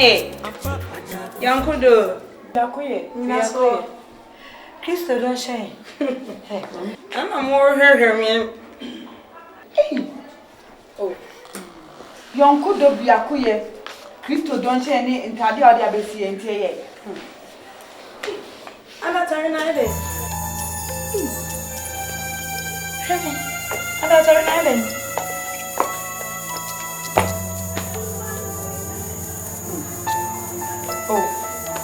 Hey, Yonkodo. Yakoye. Kristo don't shine. I'm more her man. Oh. Yonkodo Yakoye. Kristo don't shine in Tadia de Abesi and Tay. I'm not turning either. I'm not turning either. Oh,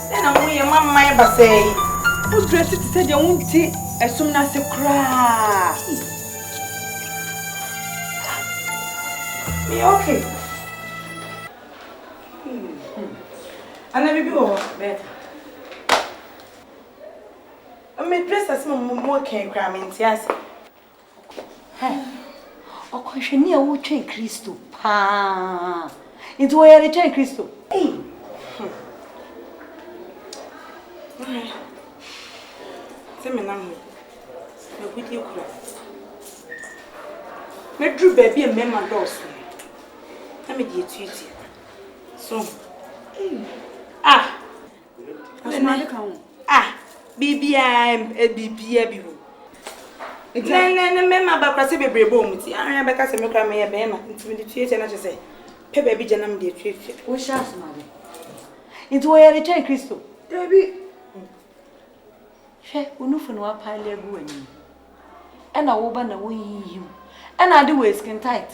then I'm with your mamma, say. Who's dressed to say you won't see as soon as you cry? Me okay. I never be over better. I dress as more can cram in tears. O question near who train Christo. Pa. It's where they train Christo. Hey. Say me now. Me with you cry. Me drew baby and me my doors. Let me get you. So. Ah. Bibi bibi. Then me ma ba kwase bebre bom ti. An be ka se me kra me ye be na. Ntimi de tuye na che se. Pe baby janam de tuye. Wo sha asmade. It's where they train Christo. Baby. She unufu no apale gu ani. E na wo ba na wo yiyim. E na de we skin tight.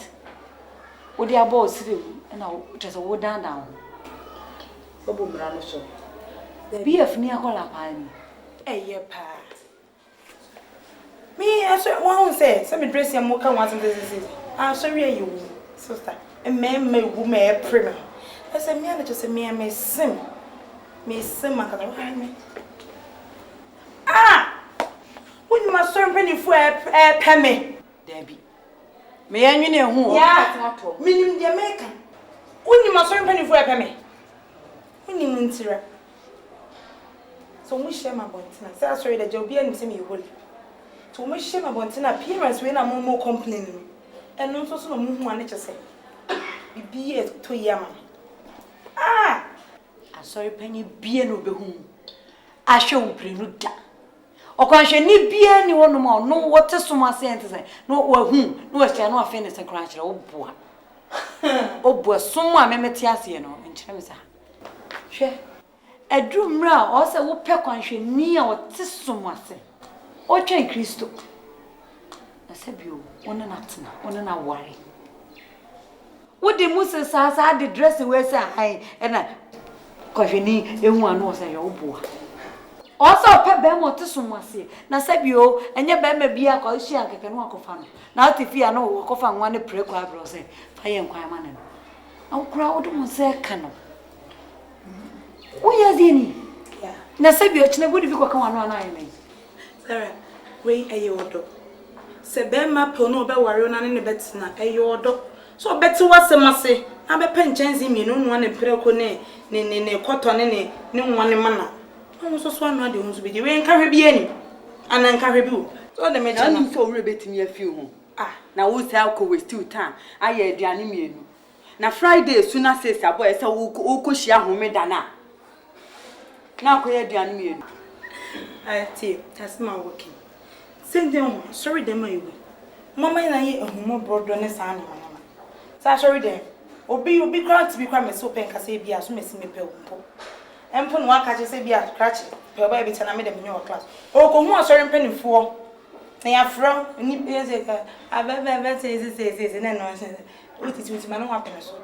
Wo de abo sire wu. E na wo tese wo down down. Bobo mra no so. BF ni akola pa ni. Eye pa. Me I say one say me dress am mo kan want this. Ah sorry you sister. E me wu me pray me. I say me na just me sim. Me sim akata wa me. Ah! When my son penny for a me. Debbie. Me yanwene hu. Yeah. Minim de America. When my son penny for a me. When you ntira. So we share my bontina. Say sorry that you be and say me you holy. So we share my bontina appearance when I'm more complaining. And not so no move one nature say. Be it to yama. Ah! I sorry penny be no be hu. I show prenu da. Okwanhwe ni bia ni wono ma no wote soma sente say no wa hu no wa tia no afa ne se kran kire oboa. Oboa soma memeti ase no nkire me sa. Hwe edumra o se wo pe kwanhwe ni a wote soma se. O twen Kristo. Na se bio wona na tena wona na ware. Wo de musa sa de dress we say ai e na kwanhwe ni ehu anu o se yo oboa. Also pe be mo te somase na sabio enye be ma bia kwa hia keke no akofa no na atifia no akofa nwa ne pre kwa bro se fa ye nkwan ma ne na ukura wodo mo se ka no wo ya zeni Yeah. na sabio chine gudi bi kwa kan wano na ayi Sarah, we aye odo. Se be ma po no be ware na ne betina aye odo. So beti wasemase na be penchenzi mi no nwa ne pre ko ne koto ne nwa ne mana. I'm so swan no de hunzu bi we nka hwe bi ani ana nka hwe bi o so de me na ni so wure betimi afi ho na wo say alko waste you time aye aduane mienu na Friday suna say saboy say wo kohia homeda na akoye aduane mienu ati that's my working send them sorry them ayi mama na ye ehumo brodo ne sa na mama sa sorry them obi grant bi kwa me so pen ka say bia so mesi me pe mpo empo no aka che se bia scratch pe ba bi tana me dem nyo class o ko hu asori mpanifo na ya fro ni be se ka abebe se na no se o titi ma no wa pen so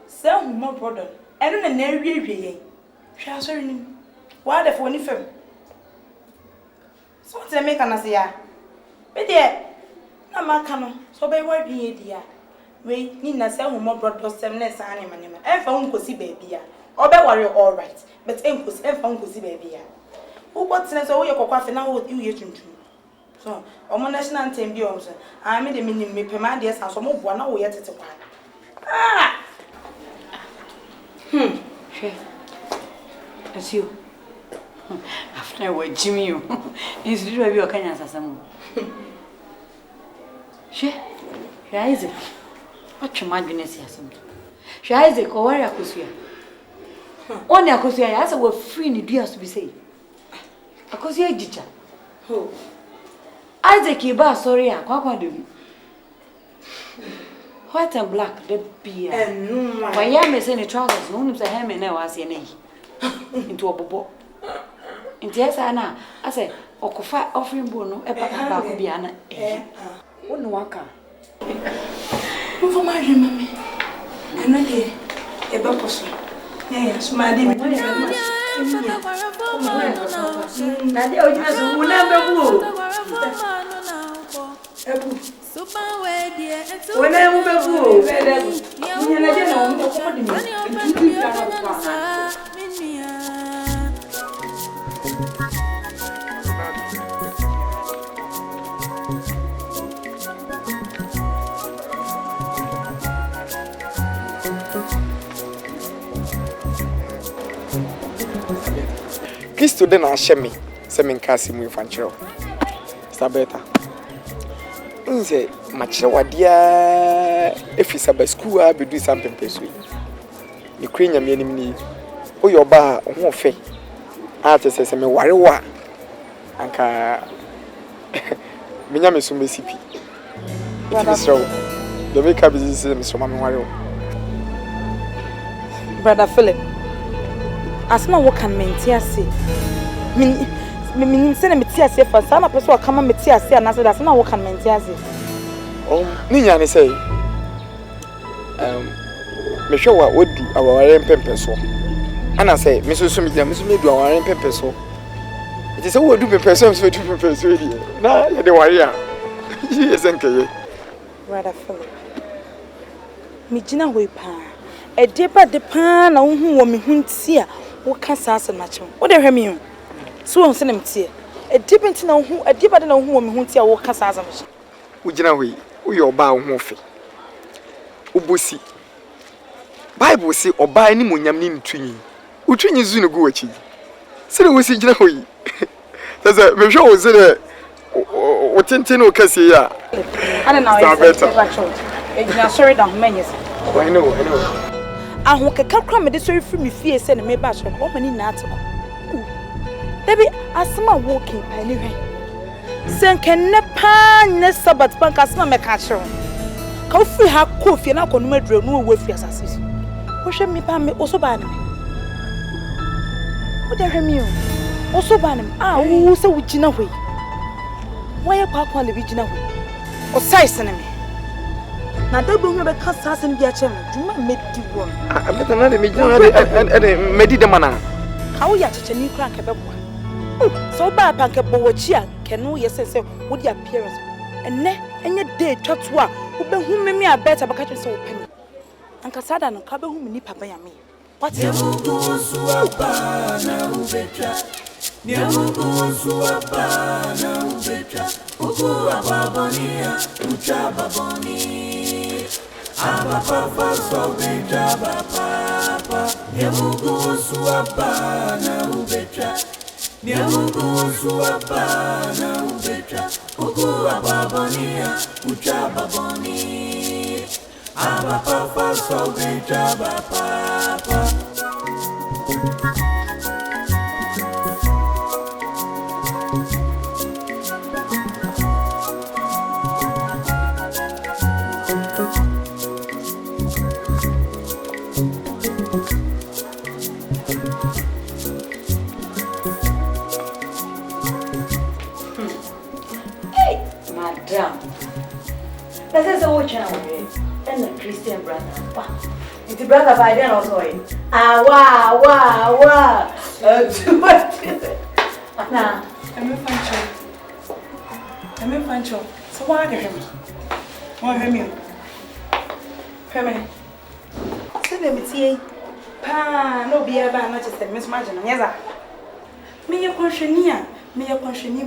se hu mo brodo eno na wie ye hwa asori ni wa de fo ni fem so te me kana se ya be de na maka no so be wa dwie dia we ni na se hu mo brodo sem na sa ne manema e fa hu kosi ba bia obe worry all right but enkos emfa nkosi baby ya wo botina so wo yekokwa fe na wo ye tuntum so omo national anthem bi o so a me de minim me pema de san so mo boa na wo ye tete kwa she as you after what Jimmy you is do we o kanya sasamu she Isaac what you madness yasam she Isaac o wari akusua Only akosia ya asa we free ni dua so bi say. Akosia gicha. Ho. Isaac ba sorry akwa do bi. White and black the beer. No. Why ya me say the trousers no nim say hem na was ye na yi. Into obobo. Into esa na I say okofa offering bo no e papa ba ko bia na. Wonu waka. Mfo ma hwe mame. Eno de e ba koso. Yeah, smart dem. Na de oji so una bebu. Ebu. Wona mu bebu. Nya na je na o ko de mi. Kristo de na ahye me se me nka se mu infanchiro sabeta nze machire wadea efisa ba school a bedu sampempeso ni kwenya me anim ni oyo ba ho fe a te se me ware wa anka menya me so mesipi so the make up is me so ma me ware wo Brother Philip, asma wo kan menti ase. Me se na meti ase fa sa na person aka ma meti ase anase da asma wo kan menti ase. Ni nya ne say me hwe wa odu aware mpempe so. Ana say me so me du aware mpempe so. It is wo du pempe so so du pempe so di. Na ye de ware a. Yes enke. Brother Philip. Me gina hoi pa. E depa de pa na wo hu wo me hu nti a wo ka saasa na chem. Wo de hwe me hu. So wo se na mtie. E depa nti na wo hu, e depa de na wo hu wo me hu nti a wo ka saasa me. Wo gina hoi, wo ye oba wo hu fe. Wo bosi. Bible say oba ni monyam ni ntwinyi. Utwinyi zu ne go wachi. Se wo si gina hoi. Sasa me hwe wo se de o tenten o kase ya. Ana na wo se e gina sorry da ho manyes. I know. Aho keka kra me de sorry free me fie se na me ba so o mani na atiko. Baby asma walking pa ni hwe. Senken ne pa ne sabat bank asma me ka kire. Ka free ha ko fie na ko no maduro no wo free asase. Wo hwe me pa me oso ba na me. Wo de hwe me o. Oso ba na me. Wo se wo gina hwe. Wo ye kwa kwa le bi gina hwe. O size na me. Na dabu hu be ka sase bi a chem duma medi wo Abeta na de me gina de medi de mana ka wo ya cheche ni kra nke bebo so ba pa nke bo wachi a ke no ye sense wo di appearance enne enye day twatu a wo be hu me me abeta baka twe se wo pani anka sada no ka be hu me ni papa ya me what ya Aba papa so betra papa Nyamugu suapa na ubetra Nyamugu suapa na ubetra Ugu ababonia uchaba boni Aba papa so betra papa That's a watch now, and a Christian brother. It's a brother by then also. Wow. Now, I'm Pancho. So why are you? What have you? Permanent. Say them tea. Pa, no be ever not just a Miss Margin. Yes, me a pensioner,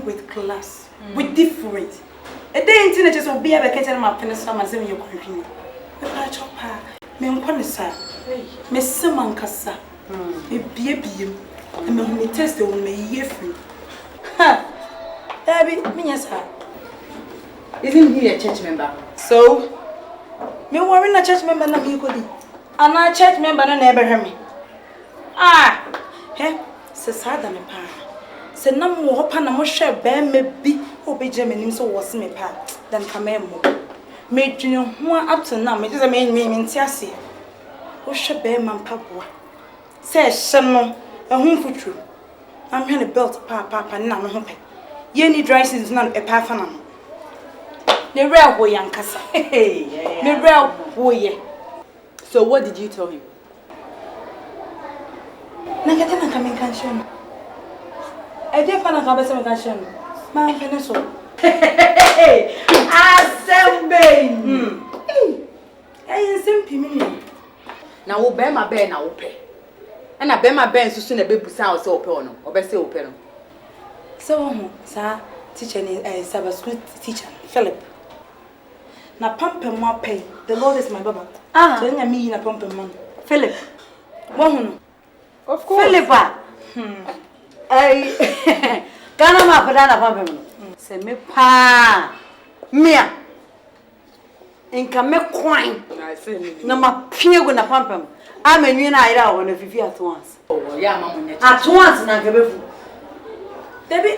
with class, with different. A day in teenagers will be able to get my penis from as in your country. The patch of pa, me on Conessa, Miss Simon Cassa, a baby, and me test the woman year free. Ha! Abby, me, yes, sir. Isn't he a church member? So, me worrying a church member, not me, goody. And a church member, no never hear me. Ah, he, se sada me pa. Se na mo hopa na mo hwe ba me bi obeje manim so wo se me pa. Dan ka me mo. Me dwene ho up to now, me just me ntiase. Wo hwe ba ma mpaboa. Se hye no, ehun futru. I'm here the belt pa na me ho pe. Ye ni dry season na e pa fa na no. Ne real ho yankasa. Me real ho ye. So what did you tell him? Nagata na kami kansion. E dey fa na ka be se me kansion. Ma fene so. Asembe. Simpi mi. Na wo be ma be na wo pe. E na be ma be nsusu na be busa wo se wo pe ono. Obe se wo pe no. So sa teacher ni Sabbath school teacher Philip. Na pampe mo pay. The Lord is my baba. So nya mi na pampe mo. Philip. Wo hu no? Of course. Philip. Ai. Kana ma pada na pampe mo. Se me pa. Mia. Enka me kwan. Na ma piego na pampe mo. Amenwi na ira wo na fifi at once. Oh, yeah, mama nya. At once na nke befu. Debi,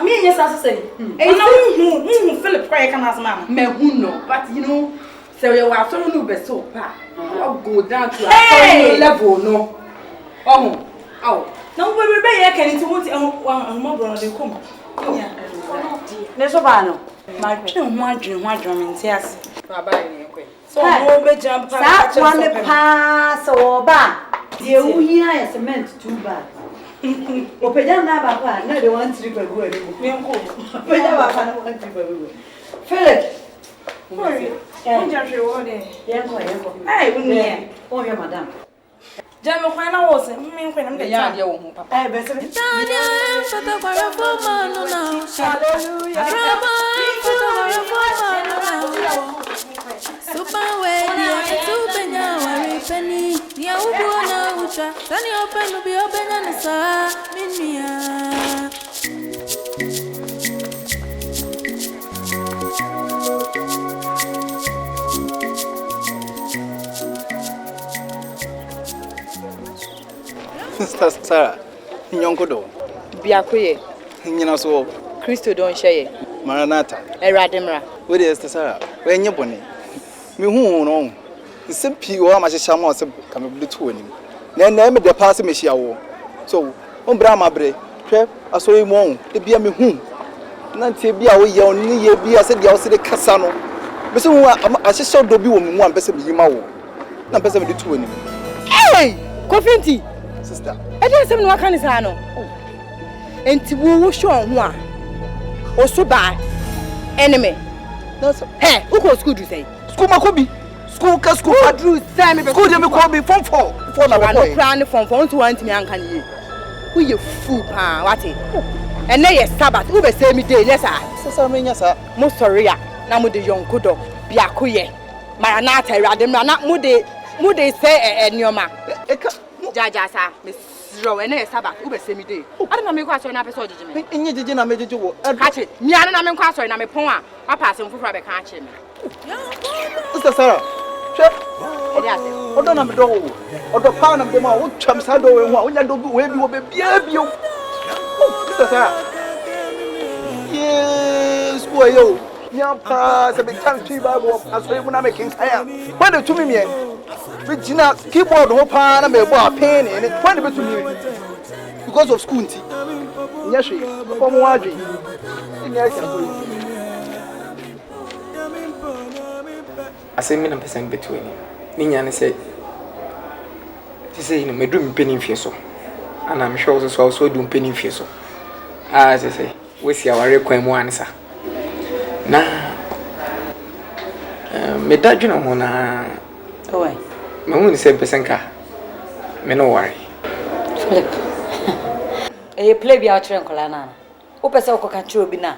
me and yes as say. Eh na hu Philip cry can as mama. Me who know, but you know, so you are so no be so pa. I'll go down to a level no. Oh. No we be here can into what mo bro dey come. Yeah. Ne so ba no. Ma twe ho adwene me ntiase. Baba ni ekwe. So mo be jump pa. Sa one pa so ba. Ye wu hia ya cement too bad. Opeja na ba pa na de 1 3 kwagu ani mo. Me nko. Opeja ba pa na 1 3 kwagu. Philip. Sorry. Onja hwe wo de. Yenko. Ai wuni. O ye madam. Jam kwan na wo se. Me nkwan na me de. Ya de wo hu papa. Ai be se. Super way, dear, super now, worry penny. Dear, who wanna usha? Tani open to be open and sa, Minia. Sister Sarah, Yonkodo. Biakoye. Nyina so. Christo don share. Maranata. Erademra. Where is Sister Sarah? Where nye boni? Me hu no. Simpi wo ma hyehyɛ ma ɔsɛ kamebulu tu onim. Na me de pass me hia wo. So, on bra ma bre. Hwɛ asɔre mu on. E bia me hu. Na ntie bia wo ye on ni ye bia sɛ dia wo sɛ de kasa no. Me se hu ahyehyɛ do bi wo me mu an pɛ sɛ me yima wo. Na pɛ sɛ me de tu onim. Hey! Kofinti. Sister. E dey sem no aka ni sa no. Enti wo hwe on ho a. Oso ba. Enemy. That's Hey, who go school do say? school makobi. School ka school Drew say me school dey me ko be form 4 na no boy. plan from phone to want me anka ni. Who you fool pa what e? And na yes Sabbath, who be say me dey yes ah. Sister me nya sa. Mo sorry a, na mo de Yonkodo, Biakoye. Maranata Rademra na mo de say enioma. Jaja sa, me zero and na yes Sabbath, who be say me dey. I don't know me kwa so na person jeje me. Enye jeje na me jeje wo. Catch it. Me ana na me kwa so na me pon a, papa asem fufura be ka ache me. Sister Sarah. Che. E dey ase. Odo na me do wo. Odo pa na me dem a wo twam sa do we ho a wo nya do bi we bi wo be bia bio. Sister Sarah. Yes, boy yo. Nya pa se be tan twi Bible aso mu na me kin saya. When the to me me. Me gina keyboard ho pa na me bo a pen ni. When the be to me. Because of school nti. Nya hwe. Ko mo adwe. Nya hwe. Asemi na person between ni nyane say say me do me penny fie so ana me hwe so do penny fie so say we see our kwan mu ansa na me dadwe no ho na Oi. me hu ni say person ka me no worry Philip. E play bi a chere nkola na. Wo pese wo ka chere obi na.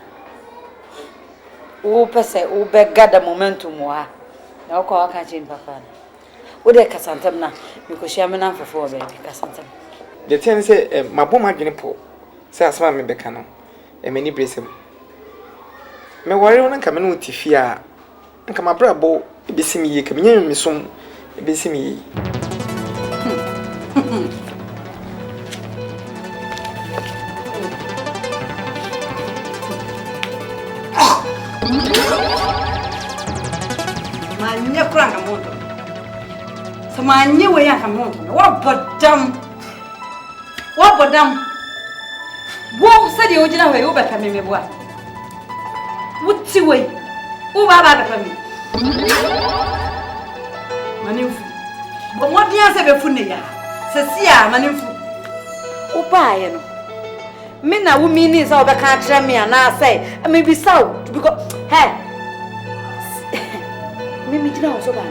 Wo pese wo be gather momentum wa. Na ko aka chin papa na wo de kasantem na me ko hia me na fofo be kasantem the thing say mabom adwene po say asema me beka no many bresem me worry won nka me no tifi a nka mabrabo ebesimi ye ka me nyame som ebesimi ye Manye kuranga moto. Samanye we ya kamoto. Wa bodam. Wo said you ojina we ubeka me bua. Wuti we. Uba ba me. Manimfu. Bo modia se be fune ya. Sesia manimfu. Uba ye no. Me na wo mini sa obeka kire me ana say, me bi saw because hey. Me jina wo so ba.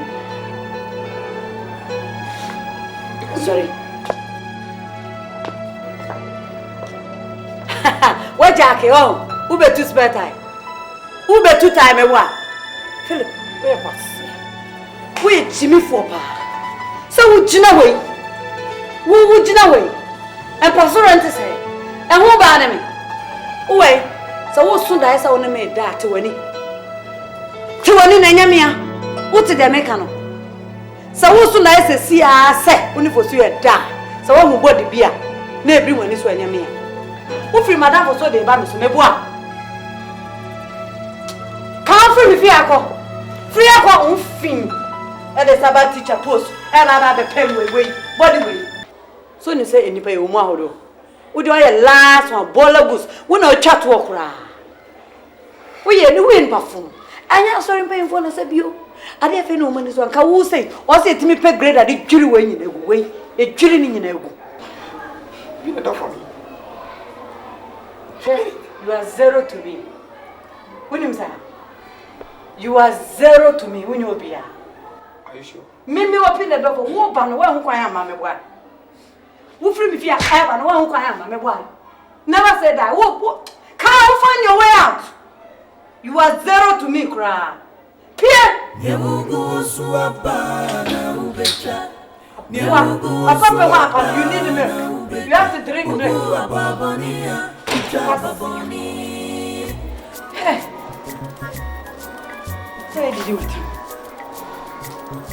Sorry. What Jackie? Oh, ube too spare time. Ube too time e wa. Philip, where pass? Wait, Jimmy for pa. So wo jina we. Wo jina we. And pastor rent say. And who ba na me? Uwe. So wo sun da esa wo na me da te wani. Te wani na nyamia. Wo te de meka no. So wo sun da esa si a se, oni fo su e da. So wo mu body bia. Na ebri wani so nyamia. Who free madam for so they ba me so meboa. Can't free me free akọ. Free akọ unfin. E dey Sabbath teacher post. E na be pen we body we. So ni say enipa ye omu ahodo. Wo dey your last one bolagus. Wo na chat wo kura. Wo ye ni win perform. Anya sorry pen for na say bio. Ade afi no money so anka wo say o say timi pay grade ade dwiri we nyina egu we. E dwiri ni nyina egu. You know that for me. You are zero to me. When you say you are zero to me when you be here. Are you sure? Me open the door for who ban where who kwanya ma me boy. Who free me fear I ban where who kwanya ma me boy. Never say that. Who can't find your way out. You are zero to me, cry. Pierre. Nyamugu suapa na ubecha. You need milk. You have to drink milk. Hey. Hey, did you do?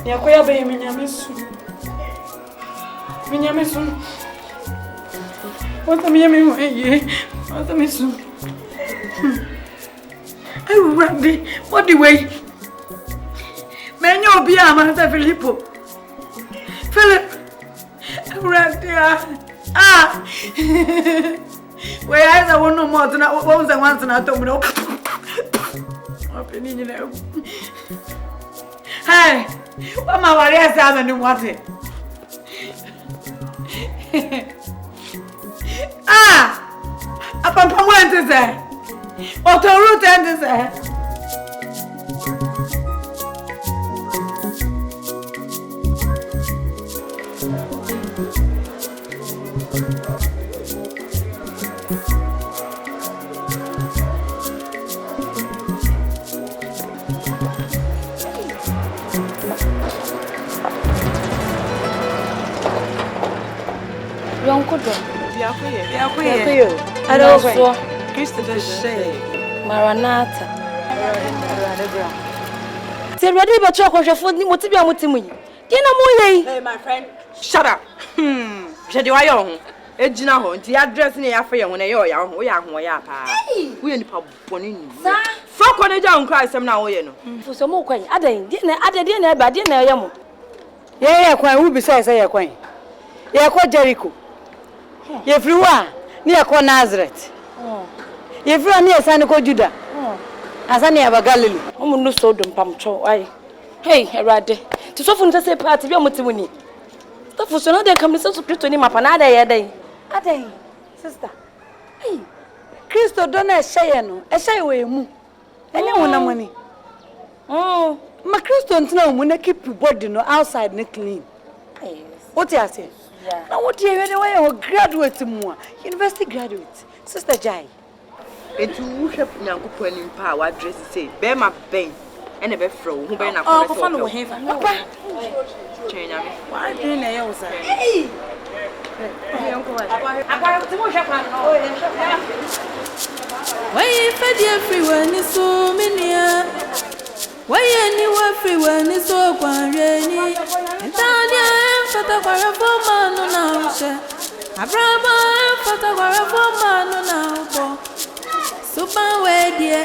Yakoya be minyamesu. What am I doing? What am I doing? I ready. What the way? Menyo be a man Filippo. Philip, ready. Where I want no more than what was the once and I told me no. Opening, you know. Hey, what my warriors have and what it? A papa went to say, what a root and to say. Yonkodo. Yakuye. Adoso. Christopher Shay. Maranata. Say ready but chok hwefo ni motibia motimu yi. Di na mo yei. Hey my friend, shut up. Jede wa yo ho. Ejina ho. Nti address ni ya fa ye ho na ye ya ho. Wo ya ho ya pa. Wo ye nipa boni ni. Sa. Foko ne ja nkra asem na wo ye no. Fuso mo kwan. Adan di na eba di na ye mo. Ye kwan wo bi say ye kwan. Ye kwa Jericho. Ye free wa ni ye kwa Nazareth. Ye free ni ye san ko Juda. Asani ya Galilee. Omo no so dum pamcho ai. Hey, Erade. Ti so fu nta say party bi omotimu ni. Ta fu so no dey come so Christo ni mapa na da ye dai. Adan, sister. Hey, Christo do na ehye no. Ehye we mu. Enye wona money. Ma Christo ntina mu na keep body no outside na clean. Hey. What you say? Yeah. Now what you why graduate mu? University graduate. Sister Jai. Enti wo hwep nyankopon ni mpa wa address say be ma ben ene be fro wo be na Oh, ko fa no wo hefa. Papa. Chenya me. Why do na ye wo say? Hey. Agora ti mo hwep an no. Why fedi everywhere ni so minia. Why anywhere everywhere ni so kwanreni. Ntania fata kwara for man na ushe. Abraba fata kwara for man na ubo. Suba we die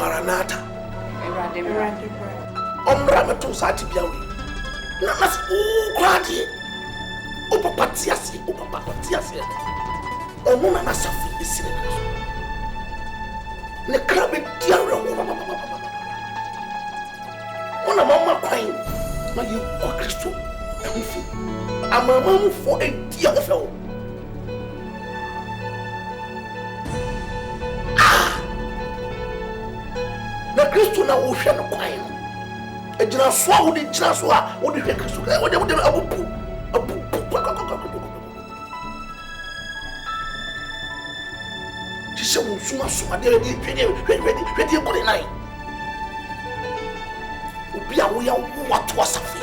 Maranatha. Erade. Omra me to sa tibia we. Na mas o kwade. O papa tiase, o papa tiase. Onu na nasafi esire na so. Ne krabe diare wo papa. Ona mama kwan. Ma ye kwa Kristo. Ehufi. Amama mu fo edia wo fe wo. Na Kristo na wo hwe no kwan. Ejina so a wo de jina so a wo de hwe Kristo. Wo de abupu. Tise wo suma de hwe body nine. Obi a wo ya wo ato asafi.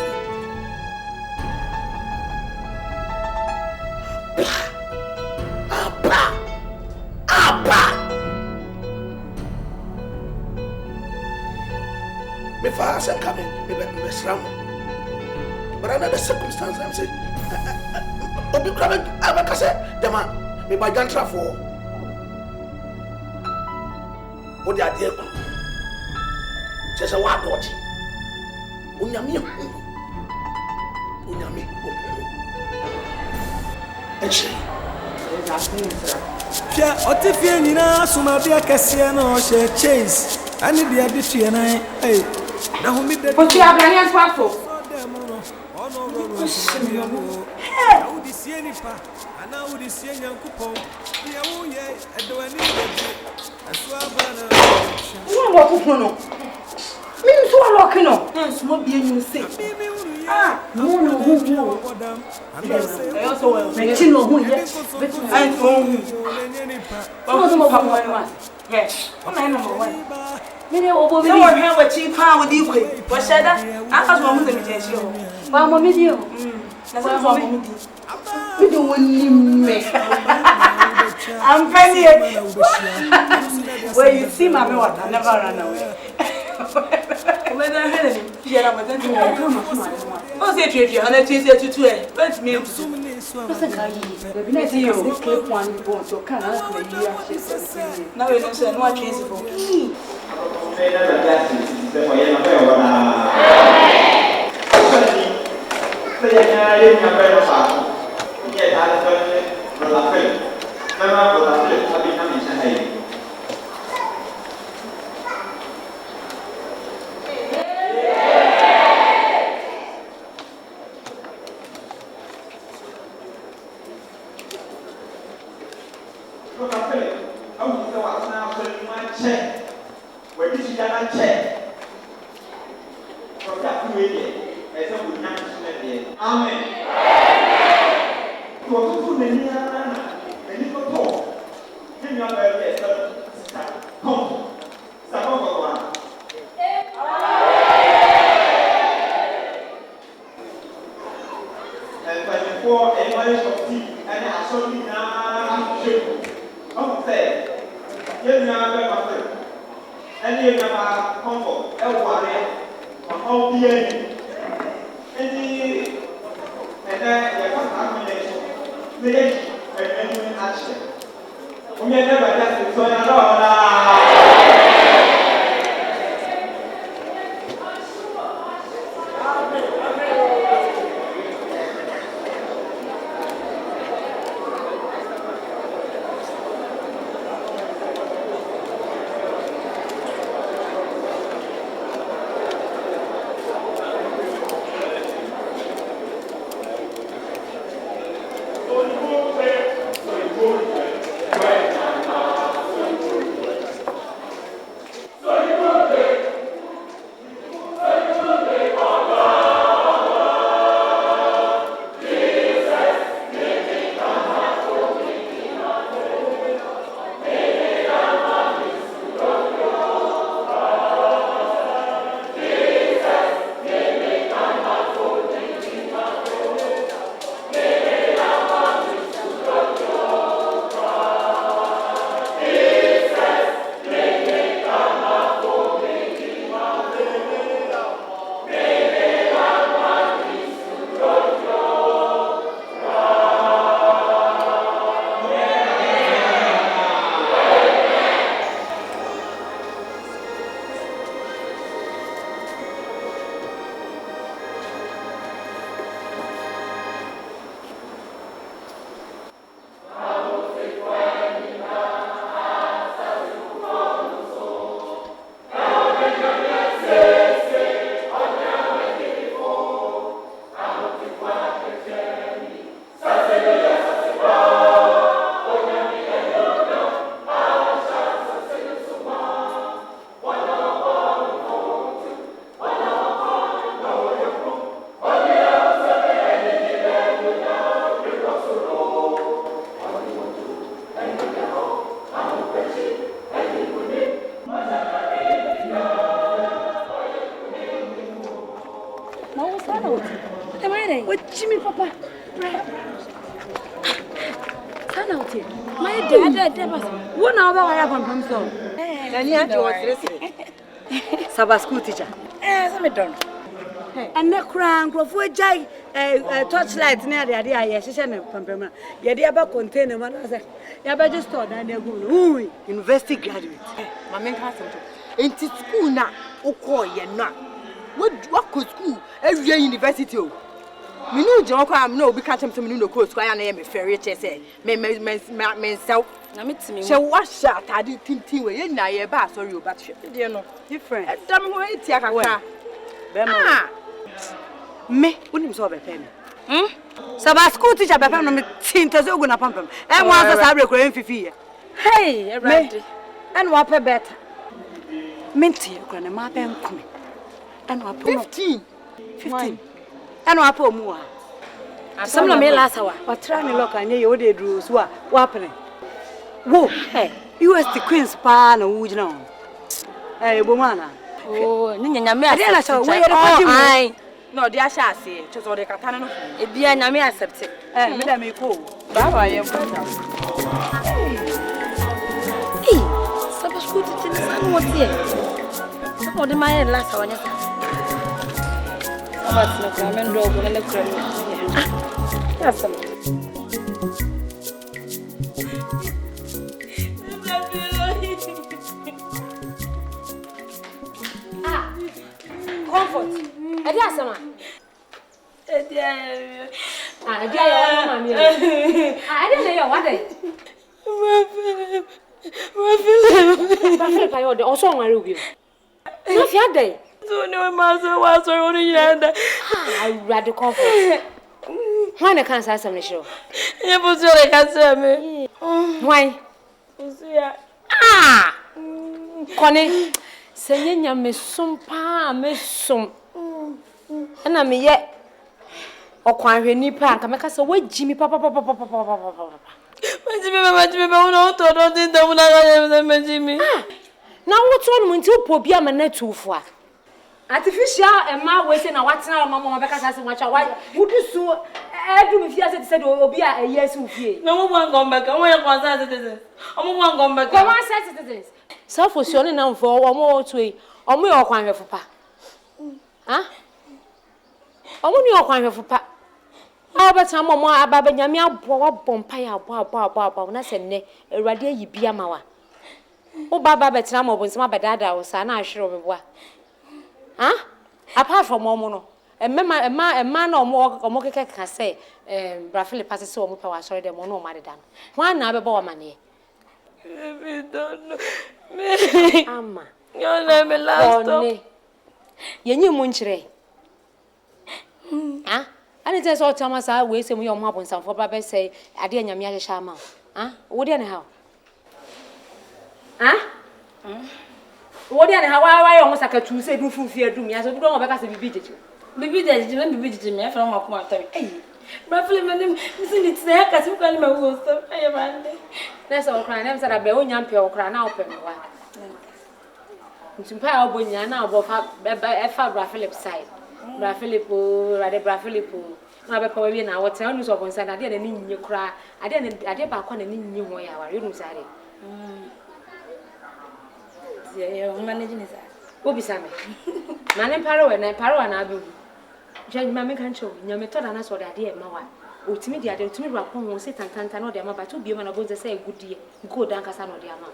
Abba. Me fast and coming, me sram. But under the circumstances, I'm saying, Obi Crabbe, I'm a cassette, the man, me by Gantra for. What the idea? Just a wild watch. Unyami. And she. Pia otifie nyina suma bia kese no she chase ani bia bitu ye nan eh na ho mi de But you have any passport? Hey udi sie nipa ana udi sie nyankopon bia wo ye edo ani de aso abana Who walk up no? Me so walk no. Yes, mo be you say. No. I also will. Me chino who yes. I phone. What was my papa? Yes. What I number 1. Me dey obo me. No here with cheap pound with you quick. What said that? I ask my mother me tell you. Ba mo me dio. Na so mo me di. Me do woni me. I'm funny. Well, you see my water, I never run away. When I heard him, he had a to oh, say, you had a chase to it. Let me let you clip one bone so can I now you don't say no chase for me. What now about what happened from so? Then you had to Sabbath school teacher. Some don't. And the crown of a jay torchlight near the idea. Yes, she said, Pampama. Yadia container one. I said, Yaba just thought that they're going university graduate. My main cousin. Into school now. Oh, you're not. What could school? Every university. Me no joke am no be catch him to me no course kwaya na ye me ferry che say me self Na me timi. she wash atade tintin we ye na ye ba sorry o bat she no Different. dam ho eti akaka Ah, me, unim so be pay me. Sabbath school teacher be pay no me tinta so go na pampam. E mo asa sa break ko mfifi. Hey, everybody. And what pay better. Minti e kra na ma be nkome. And what 15 And what po mu a. Some na me last hour. What try me look anye you dey dru so a what happen? Wo, hey, UST Queens pa na wo gina on. Eh, bo mana. Oh, ni nyame Ade na so we dey ai. no dey asha ase che so dey katane no E bia nyame accept. me da me ko. baba ye brother Hey, Sabbath school teacher is not what here. Some of them are last hour nyasa. But no comment do go na kura me. Yes, some. Comfort. Ade asama. Ade ya mama mi. Ade na yo what dey? Philip ayo de oso nware obi. Na fi ade. so no ma so wa so oni yanda. Radical comfort. Why na kan say some show? Ye bo so le ka say me. Why? Usia. Kone say nyame som pa me som. Na me ye okwanhwe nipa anka meka say wagi mi papa. Majime uno to don tin da una ga majime. Na woto no nti opo bia ma na tufo a. Artificial ema we say na watena mama beka say wacha wudu so edu mi fia say obi a yes ufie. Na mo wan gombe ka mo ye kwasa citizens. Omo wan gombe ka. Come on citizens. Self position na mfo omo otu yi. Omo ye okwanhwe fopa. Omo ni okwanhwe fopa. Abata mama ababa nyame abo wabompa ya abo na se nne awurade ayi bia mawa. Wo baba betra ma obonsema bedada wo sa na ahwere obeboa. Apart from omo no emma na omo keke ka say brafile pass say omo pe wa sorry dem no ma deda no. Hwan na abeba wo mane? We don't know. Me. Ama. Yo na me last stop. Yenyi mu nkyere. Ani tell so tell us we say we omo abonsam for baba say ade anyame ahehya ama. Wo de na ha? Wo de na ha wa yo sakatu say du funfie adum ya so du don obeka say bibi jeje. Bibi jeje me afra mo akoma tami. Brafile me nim nsi ni tna ka si kwa ni ma wo so. Aye bande. Na so okra na msa da be onya mpe okra na opem wa. Ntumpa obonya na obofa efa brafile side. Brafilipo, rade brafilipo. Na be pawe na wote anu so bonsa na ade na ni nyinye kura. Ade ba kwa na ni nyinye ho ya wa. Yenu sare. Ye o manage ni sa. Obi same. Mane paro na abu. Je ma me kan cho. Nyame to da na so de ade e ma wa. Otimi de ade otimi bra pon ho se tantanta na de ma ba to bi ma na bonza say goodie. Good an kasa na de ama.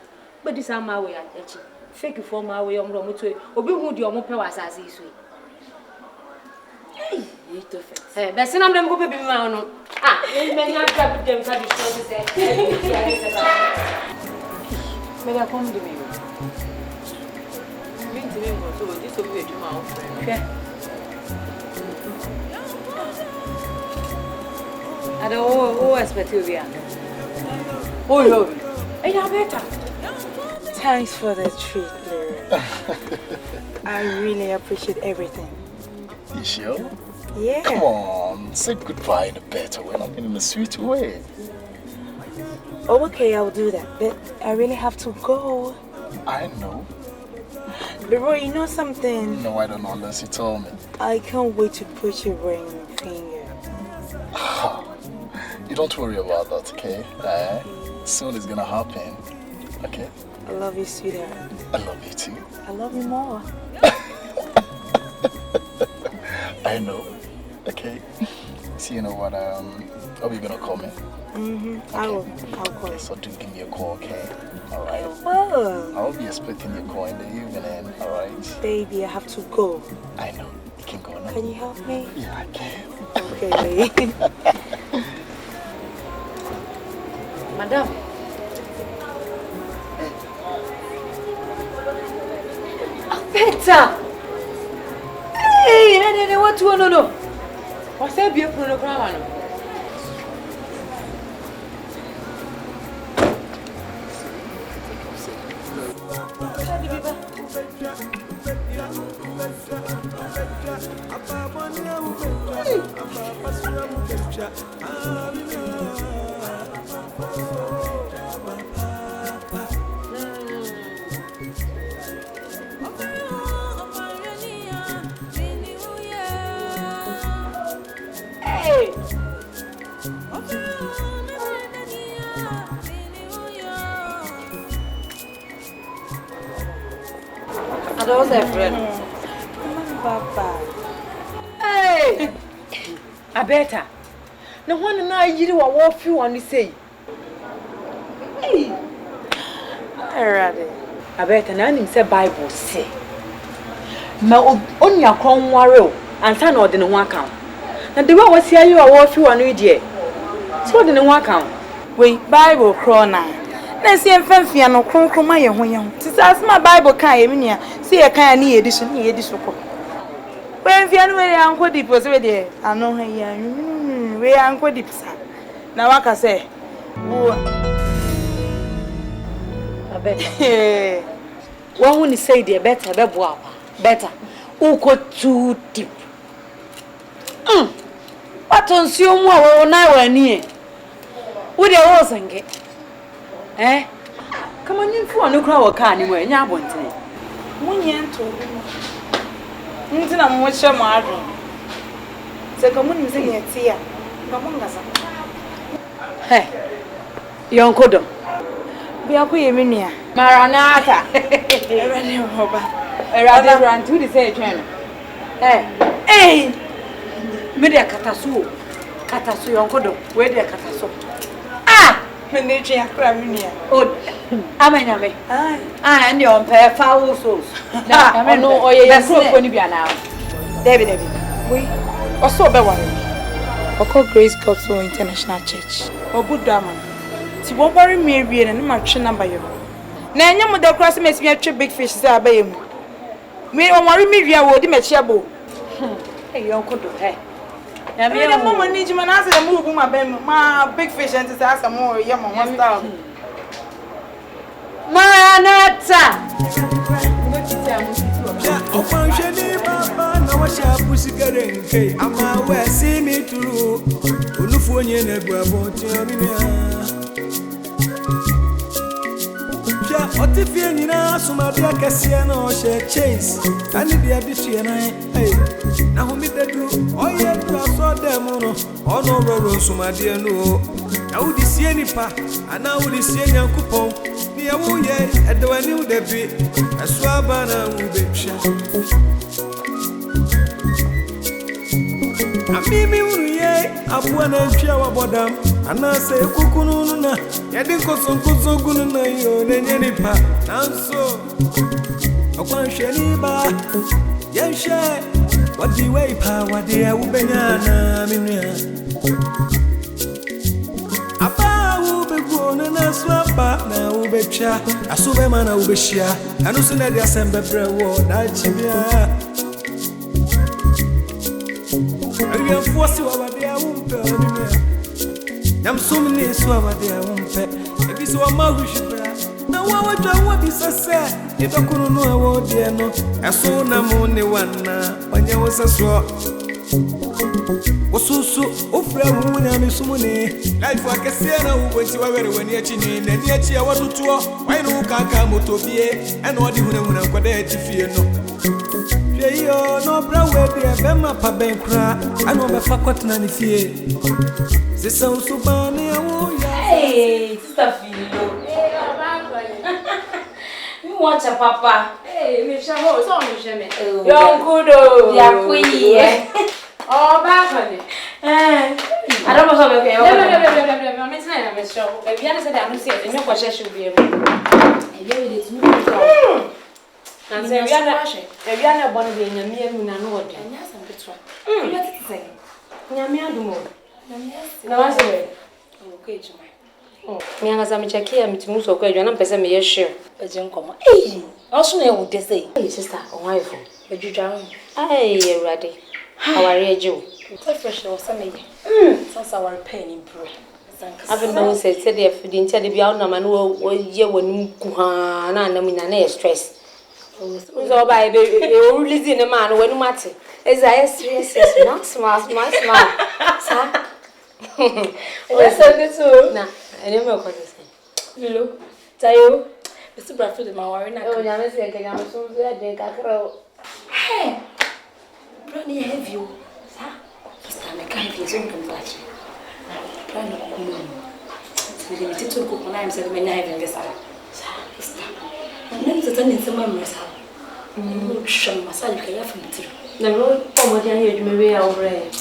But this am ma we achi. Fake for ma we omro mo to. Obi hu de omo pe wa asase isu. Hey, to fix. Be sinam dem ko pe bi ma no. Me nya ka bi dem ka bi so say. me ga kom de me me go so this will be a juma of I don't expect you here. yo Hey, ya better. Thanks for the treat, Larry. I really appreciate everything. You sure? Yeah. Come on, say goodbye in a better way, not in a sweet way. Oh, okay, I'll do that. But I really have to go. I know. But bro, you know something? No, I don't know unless you tell me. I can't wait to put your ring on your finger. You don't worry about that, okay? soon it's gonna happen. Okay? I love you, sweetheart. I love you too. I love you more. I know. Okay. So you know what? Are you gonna call me? Okay. I'll call you. So do give me a call, okay? All right. Oh. I'll be expecting your call in the evening. All right. Baby, I have to go. I know. You can go now. Can you help me? Yeah, I can. Okay. Madam. Better. Hey, what you want to know? What's that beautiful program? And also a friend. Papa. Hey! I better. No one and I you what walk you want to say. Hey! I rather. I better now him say Bible say. Ma on your crown warrior and son or the one count. And the way was here you are walk you one idiot. So the one count. Wait, Bible crona. Na si enfamfia no kronkron aye ho ye ho. Ti sa asma Bible kan ye menia. Si ye kan ni edition ni edition ko. We enfia no we anko deep so we de ano ha ya. We anko deep sa. Na waka say. Wo Abeta. One who say the better be boa. Better. Uko too deep. What on si omu a wo na wa ni e. Wo de wo sange. Eh? Come on in for no crowd car ni we nya abonte. munye nto. Nti na mo hye mo adwo. Se ko mun mse ye tia. Ko mun ngasa. Hey. Yonkodo. Bia ko ye menua. Maranata. Erani hoba. Eradi run to the say twen. Eh. Me de kataso. Kataso Yonkodo. We de kataso. Ah! Me twi akra menua. Oh. Amenya me. Ah, and your pair foul souls. I No, or ye crop when you be now. David. We also be worry. Oko Grace Gospel International Church. Obudaman. Ti won worry me wie na ma twe number yo. Na enya mo da cross me twe big fish say abaye mu. Me won worry me wie wo di me chiabo. Hey, Yonkodo, hey. Na me dem mo ni jima na say mo bu ma ben ma big fish enti say asa mo ye mo style. Maranata. Ofansheni baba na washa pusigare nke ama we see me through olufu onye na egbu aboti amina ja otifie nyina asumabia kese na o she chase ani dia bitue na na homi dedu oye traso dem no ono roro sumade no na udi sie nipa ana udi sie nyankopon ni awuye edwani udebi aswaba na ubetwa amimi unuye abuwa na ntwa wabodam ana se kukunu na yedi nkosonkoso gunu na yo nenye nipa nanso okwanhwani ba yenshe wadi wei pa wadi awubenya na minua apa ubegwona na swapa na ubetwa asube mana ubeshia anusu na dia sembe brewo da chibia Ariya force wabade awumpe onime Nyamsumni so wabade awumpe ebiso wamahushibra na wawatwa wabisase idokunu no awode no eso na mo ne wana wanye wosaso Osusu ofra wu na mesumune life akesiana ubonti wawere wani achi ni nani achi awotutuo wai no kaka motobie ena odi hunahuna kwada achi fie no hwe yo no bra we bia bema pa benkra ana obefa kwatna ni fie sesa usubane awo ya Hey, sister Philo. Hey, you watch a papa. Hey, me show ho, so me show me. Yonkodo. Ya kui. Oh, back on it. I don't know how to be. No, me say na me show. Baby, I said I'm say, me ko should be able. E dey with it. And say we are not born be nyame anu na no ode. Anya sam petra. You get say. Nyame adumo. Na wa say. Okay, Juma. Mianga za michakia mitimuso kwa jana mpesa me yeshare. Eje nkomo. Eh, oso na ewu dese. Eh, sister, onwaifu. Ejudwa. Ai, Ewrade. Aware eje. So fresh o sa me ye. Sansa war pen improve. I've known said the feeding tell the beyond na man wo ye wonu kuha na na munya na stress. So by be release in the man when matter. Is I serious not smart. Sir. What's that too? Nah, I never got this. Hello. Tayo. Mr. Bradford the mawari na. Oh, ya me say ke ya me so dey kakra. Hey. Brony have you. Sir. First time I can't be so compassion. Brony kumu. Tiri mi tito ko na im say me nya even gesa. Sir, sister. Na nti tani nsema mresa. No sham massage ka ya fumtiri. Na ro pomodi an ye dwuma we ya obre.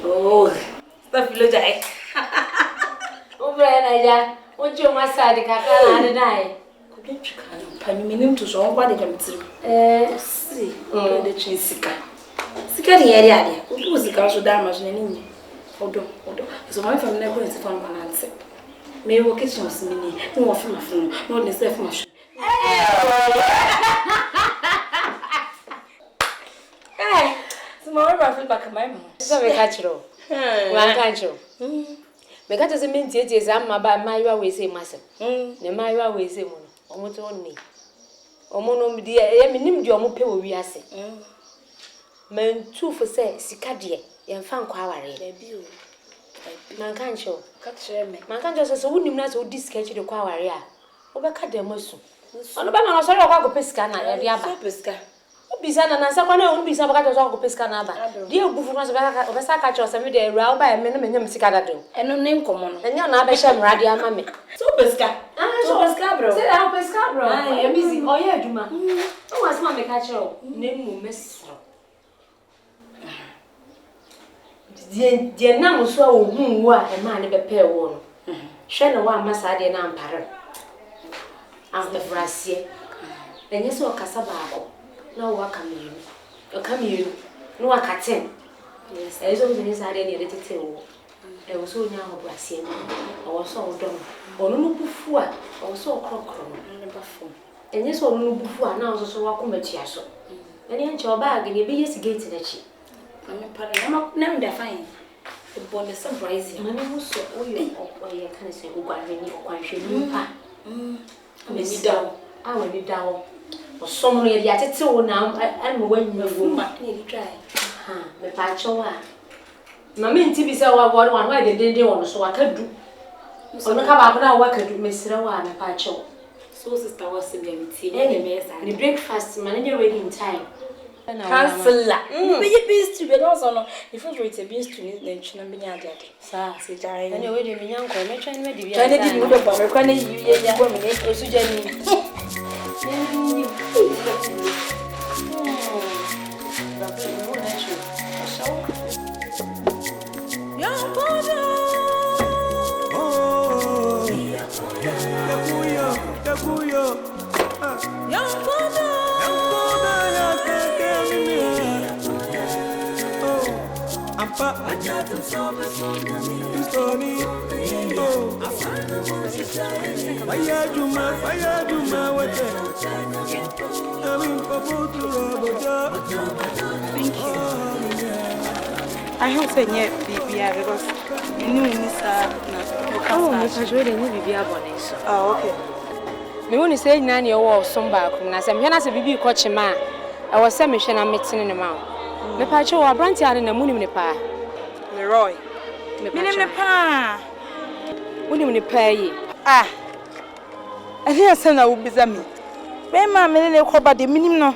Oh. Stop lo jai. Obre na ja. Ojo massage ka ka na dai. Ko bi twika no pa ni menim to so kwa de jamtiri. Si. Ko de chin sika. Sika ni yeri ade. Odu sika so da ma so na ni. Odo. So my family na go nsi fa no na nse. Me wo kitchen os mi ni. Ni wo fi ma fun. No de self ma. Hey. So my wife feel back my mom. So we catch ro. Wan catch ro. Me catch say me tie say am ba my wife we say masem. Ne my wife we say mo no. Omo to ni. Omo no mi die e me nim die omo pe wo wi ase. Man tu for say sika de ye mfa nkwa aware. Da bi o. Man kan show. Catch me. Man kan just so wonim na so di sika chi de kwa aware a. Obeka dem asu. Ono ba na so re kwa ko pesika na e ria ba. So pesika. Obisa na nansa kwa na onu bisa baka so ko pesika na ba. Di obufu na so obesa ka cho se me de ra ba me no menyam sika da do. Eno ne nkomo no. Enya na abehye mrade ama me. So pesika. So pesika bro. Say how pesika bro. Ah, e busy. Oh yeah, Juma. O was ma me ka cho. Ne mu mesro. Die na mo so ohun wo a e ma ne be pe wo no. Hwe na wa amasa de na ampare. Amfrasie. Enye so kasa baako. Na wo aka mienu. Aka mienu. No aka 10. Yes. Ezo nyi sa de ne de tete wo. E wo so nya ho brasie no. O so wo dom. Onu no bufu a, o so okrokro no ne ba fo. Enye so onu no bufu a na wo so wa komatia so. Ene nche oba ga ne be yes gate na chi. Mama pare na me da fine. The bonne surprise. Mama wo so o ye kan se go gwa ni o kwan hwe ni pa. Me ni dawo. Ah we ni dawo. O so mo ye dia tete wo na an mo wanyi wo ma na ni try. Ha, me pa cho wa. Mama nti bi se wa wa de wo no so wa kadu. Ono ka ba ko na wa kadu me sira wa me pa cho. So sister was be meeting na me sa. The breakfast man dey ready in time. Kansela. Be beans to be also no. If you rate beans to na nchina be nya ade. Sa se jare. Na we dey me nyanko me twan me dey bia. Twan dey me dey ba me kwa na yu ye ya bo me ne osu jani. Yonkodo. Yakuyo. Yonkodo. Ampa. Stony. Fire Juma, what? Thank you. I hope say yeah, BBA because you knew Miss Oh, Mr. Jordan, you BBA bonus. Oh, okay. Me woni say nyina ne wo som ba ko na se me na se bibi ko chima e wo se me hwe na metin ne ma Me pa che wa branch are na munim ne pa. Leroy. Minim ne pa. Munim ne pa yi. Ah. Ahia se na ubiza mi. Be ma me ne ko ba de minim no.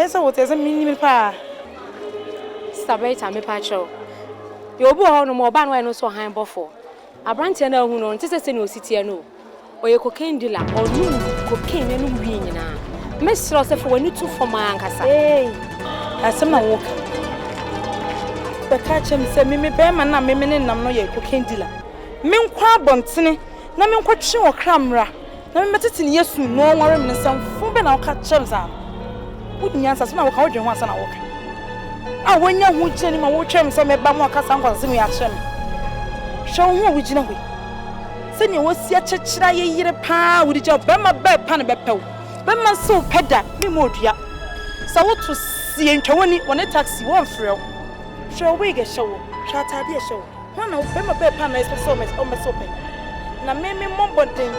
So what is minim pa. Sabeta me pa che. Yo obu ho no mo ba no so han bofo. Abranche na hu no ntese se ne ositie no. Oye cocaine dealer or no cocaine no wi nyina. Me sro se fo wani tu for my ankasa. Asem na wo ka. Be ka chem se me be ma na me ne nam no ye cocaine dealer. Me nkwa abontene na me nkwa twe wo kramra. Na me metete ne yesu no nware me nsam fu be na wo ka chem za. Wo nyansa so na wo ka wo dwen ho asa na wo ka. Ah wonya hu cheni ma wo twem se me ba mo aka san kwase me ya chem. Hwe ho wo gina hwe. Se ne wo sia chechira ye yire pa wo di je be ma be pa ne be pew. Be ma so peda me mo dua. Sa wo to sie ntwoni woni taxi won frɛ. Hwe we ge hwe wo. Hwe atade ye hwe wo. Ho na be ma be pa na so me so pe. Na me mombodin.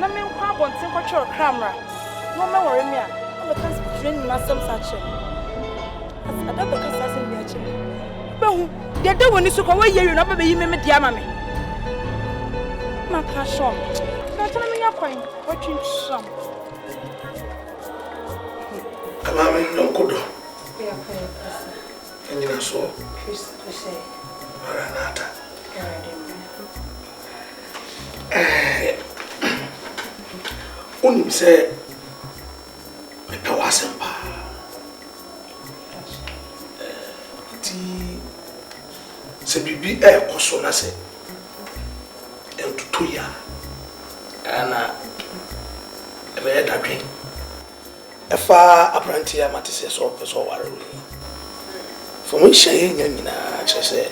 Na me nkwa abonten kwatwe kramra. No me worry me a. No me can train na some such. Ada be kasa se me achi. Be hu, de de woni so ko we ye na be yi me dia ma me. Ma ka shom. Na tana me yakwan, watwin shom. Mama Yonkodo. Yeah, And you so Chris say. Maranata. Unim say me pawasempa. Se bibi koso na se entutu ya ana ebe da dwen efa apprenti ya matese so peso ware fo mo hye nya nyina chese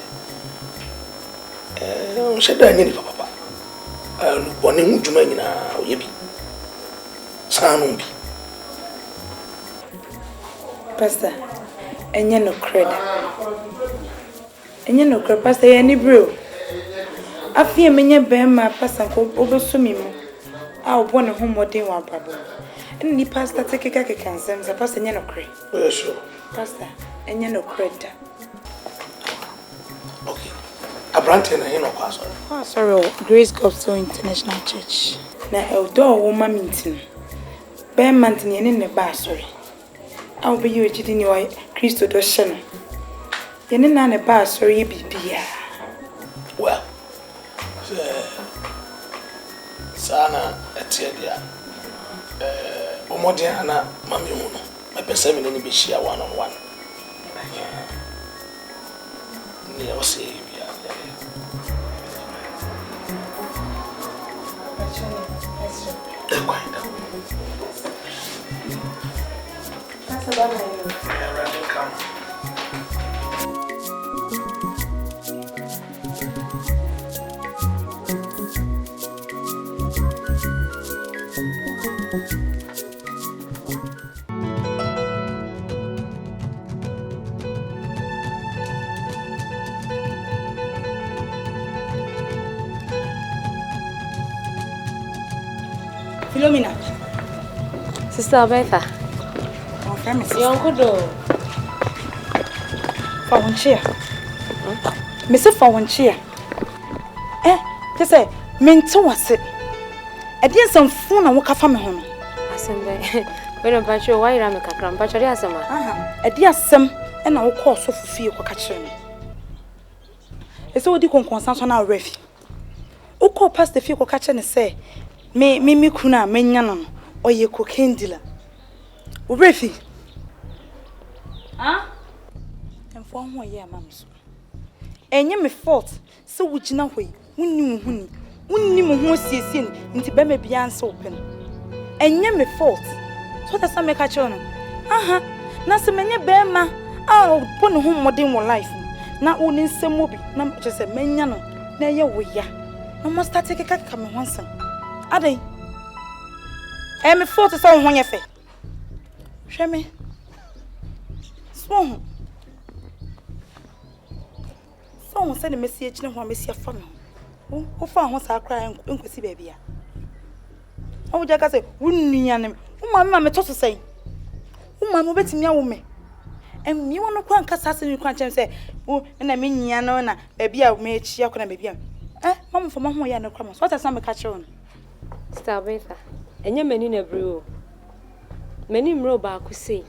sheda nya ni papa lu bone hu djuma nyina oye bi sanu bi Pastor enye no credit enye no credit pastor ye bro afie menye bema pastor ko obesumi mu a obone ho modern wa babo ni pastor take keka nsem za pastor enye no credit sure pastor enye no credit okay abrante na hino kwa sorry Grace Gospel International Church na eldo wo mamintin bema ntine ne ba sorry I'll be you chidi ni wa Christo do hye no na ne ba sorry ye bibia well sana etie dia omodin ana mami hu no mepese me ni be hia one on one ni o se bia That's about it. Philomena. Sister Betha. Yonkodo. For one chair. Mr. For one chair. They say, Minto was it. I did some phone and walk up from home. Assembly. When I'm patcho, why am I cram? Patchoria sama. A dear some, and I will call so for fear for catching me. It's all the concerns on our refi. O call past the few catching and say, me kuna, me yanon, or ye cocaine dealer. Refi. And for 1 year, mam's. And you me fault, so would you know when you who see sin into Beme beyond open. And you me fault. So that's a make a channel. Nasa many bema, I'll put home modern life. Not owning some movie, not just a meniano, near your way. No more start take a cat coming once. Are they? I am a fault of all 1 year. Show me. Swan. Someone send a message no one Messia from you. Who found once I cry and see baby? Oh, Jack, I say, wouldn't you? Mamma, me to say. Oh, Mamma, bet me a woman. And you want to quite assassin you can't say, oh, and I mean, Yana, baby, I made Chiako and baby. Mama for Mamma Yana Cramos. What has some catch on? Starbather. And your men in a brew. Many roba could say.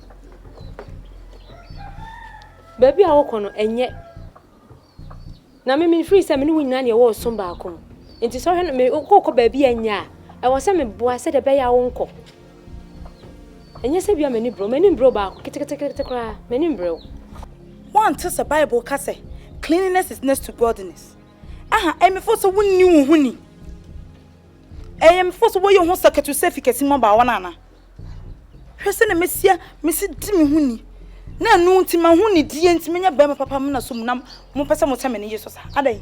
Baby, I walk on, and yet. Now, me free some new nanny was some back home. Into so me cocoa baby and ya. I was some boy said a bay our uncle. And yes, I be a many bro back, cry, many bro. One tells a Bible casse. Cleanliness is next to godliness. I'm a force of one new honey. I am forced away your host to say, Simon Bawana. Person a messia, Missy Timmy Honey. Na no ti ma hu ni die ntime nya ba ma papa na so munam mo pesa mo tame ne Jesus adai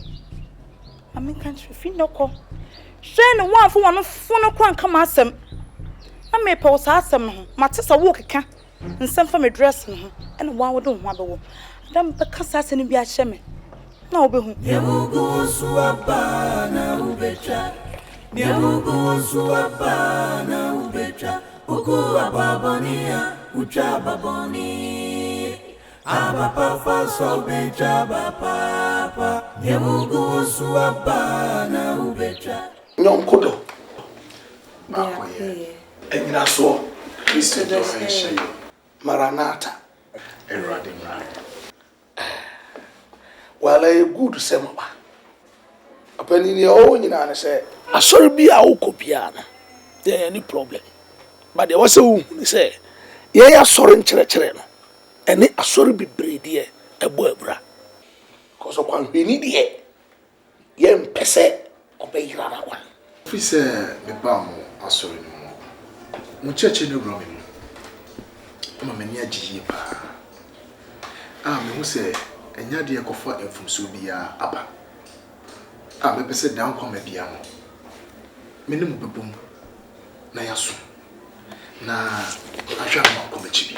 amen kan fi no ko hwe ne wan fo wono fo no kwan kama asem na me pe wo sa asem no mate sa wo keka nsem fa me dress no e na wan wo do ho abewo adam be kasa asem no bi a hye me na wo be hu Nyamugo suaba na ubetra Nyamugo suaba na ubetra uku ababonia ucha baboni Abapa so betra papa Nyamugo suaba na ubetra Yonkodo Enyina so Christ do hye Maranatha Erade mra Well a good semba Apani ni o nyina na say asori bia wo kopia na there any problem but there was a say ye ya sori nkyerɛkyerɛ no ene asori bibredi e ebo abra cause okwan hwini de ye mpese obeyira na kwan fi say me ba mo asori no mo cheche no bro me no ma mani agiye pa me hu say enya de ekofa enfumso bia aba me pese dan kwa bia mo me ne mo bebom na yaso na ahwa mo kwa chibi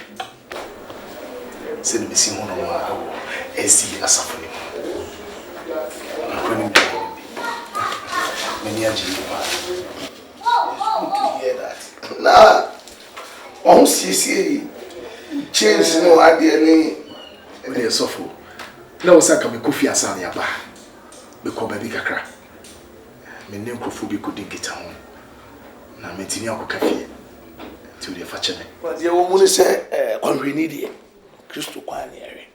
se ne mesi ho no wa esi asafo ni akwani many agiye pa to hear that na on see change no ade ni e sofo na wosaka me kofi asan ya ba be ko ba bi kakra me ne nkofo bi ko dingita ho na me tini akọ kafie ti o de fa chene but ye wo mu ni se konhweni de Kristo kwan ne ere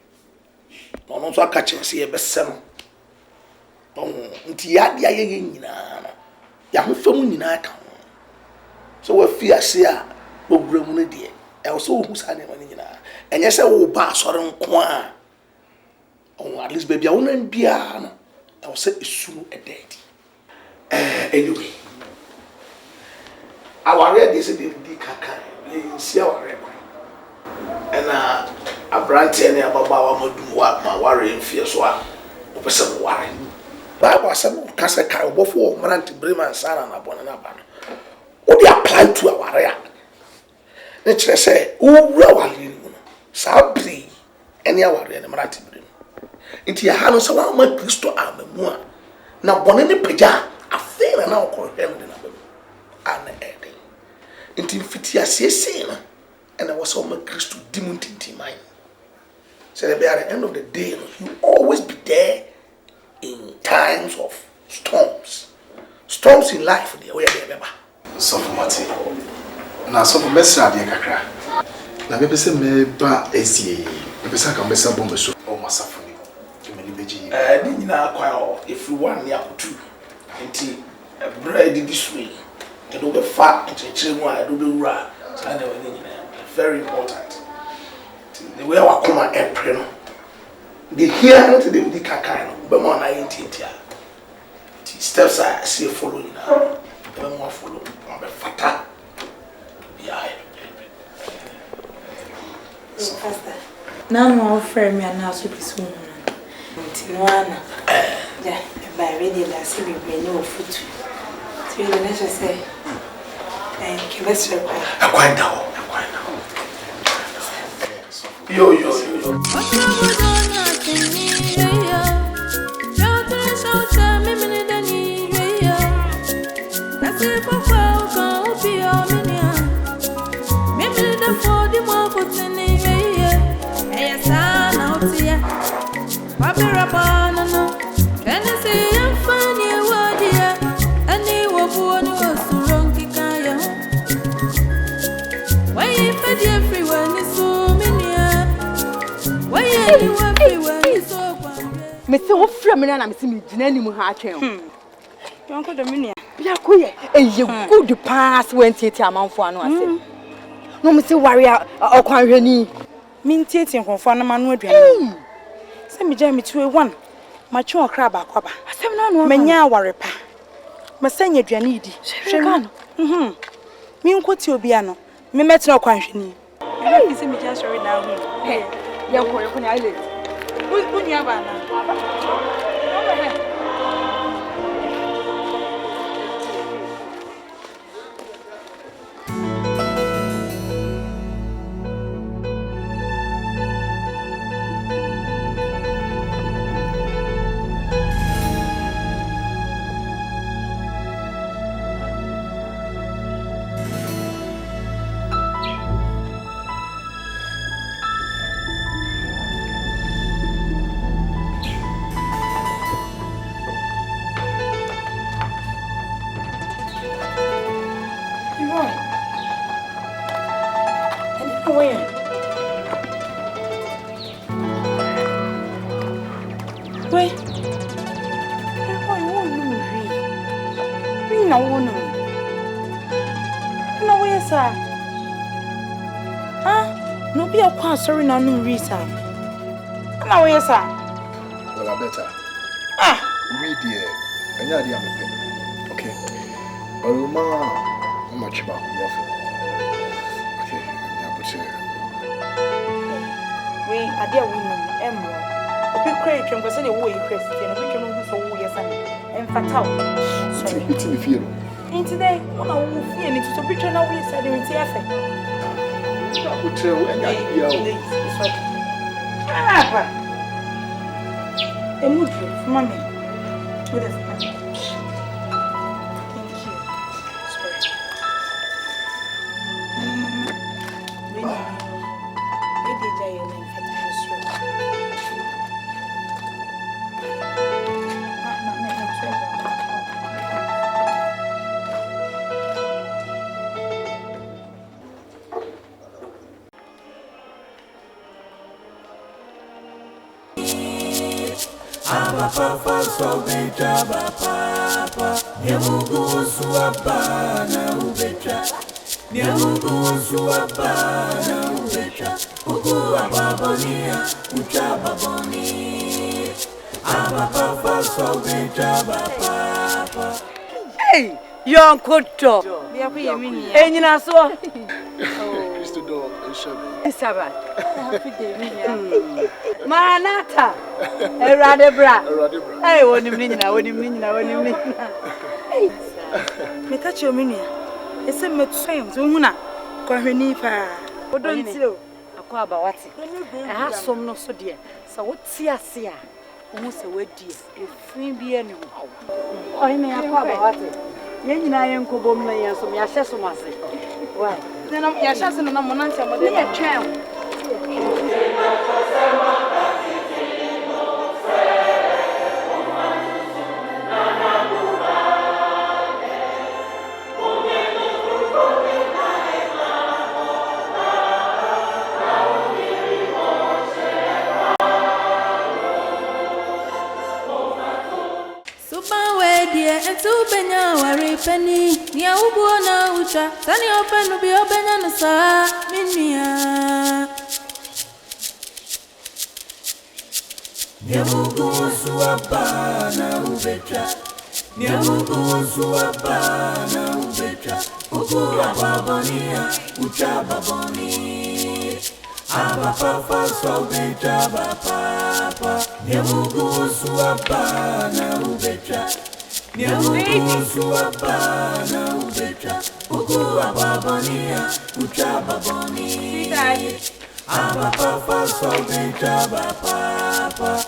no no so aka chense ye bese no nti ya dia ye nyina no ya ho fam nyina ka ho so wa fi ase a bogura mu ne de e so hu sa ne ma nyina enye se wo ba asore nko a at least baby I won't be no I will say isunu ededi anyway our ready say they di kaka we see our record and a branch any ababa wa madu wa ma ware mfie so a opese mo ware bible asem ka se ka obofo branch breman sana na bona na ba no o dey apply to our area ne kire say wo wura ware ni no sabri any our area na branch inti ya hano sa wa ma Kristo amamu a na bone ne pagya afena na okọ hwem de na ba ana ede inti fiti asese na and I was so ma Kristo dimuntinti man so at the end of the day you always be there in times of storms in life the way they remember so for mate na so for mesra de kakra na be pese me ba esie be pese ka mesa bombe so o masafo ni nyina kwa if you want ya kutu nti bread this way e do be fa nchechire mu a do be wura sana we nyina very important the way wa koma epre no the here not the di kaka no be mo na yintia steps I see follow nyina be mo follow be fata yeah so faster now no frame ya na so bisu Tinuana. Yeah, by ready last we no food. So you let us say Akwan now. Yo. Yes, Penny, but everyone is so many. Why are you everywhere is so quiet? Mr. Offremina, I'm seeing Jenny Muhachen. Yonkodo minia. Biakoye, you good pass when Titi amount for no. No, Mr. Warrior or Quanreni. Mean Titi from Fanama Woodry. Send me Jamie to a one. My chore crab a copper. Menya Warripa. Masanya Janidi. Shagan. Me quote your piano. Me met no quanchini. You see me just right now. Hey, Yonkodo, I live. Who's Punyabana? Sorry, no reason. Now, yes, sir. Well, I better. We dear. And you're the okay. How much about your okay, we are dear women, a big crate, and was any way Christian, and we can move for yes and fatal. So, it's in the field. And today, one of who fear into the picture now we said in TFA. A mood for mommy. With a thank you. Papa so betra papa Nyamugu suapa na ubetra Nyamugu suapa na ubetra Ugu ababonia uchaba boni Papa so betra papa Hey, Yonkodo. Enyina so. Mr. Dog, Isaba. Manata. Eradebra. Hey, woni mnyina. Hey. Me catch your minia. Ese metwen so huna kwahweni pa. Odontiro. Akwa abawati. Aha som no so de. Sa woti ase a. Wo se wadi. Efin bia ne ho. Oyime akwa abawati. Yenyina yenkobom na yensom ya hyesom ase. Why? Nena ya hyase no na monantia model. Ne twem. Benya wari penny, nia ubuona ucha, sani openu bi obenya no sa minia. Nyamugu suapa na ubetra, nyamugu suapa na ubetra, ugu ababonia ucha baboni. Papa so betra papa, nyamugu suapa na ubetra. Nyamugu suapa na ubetra Ugu ababonia uchaba boni Papa so betra papa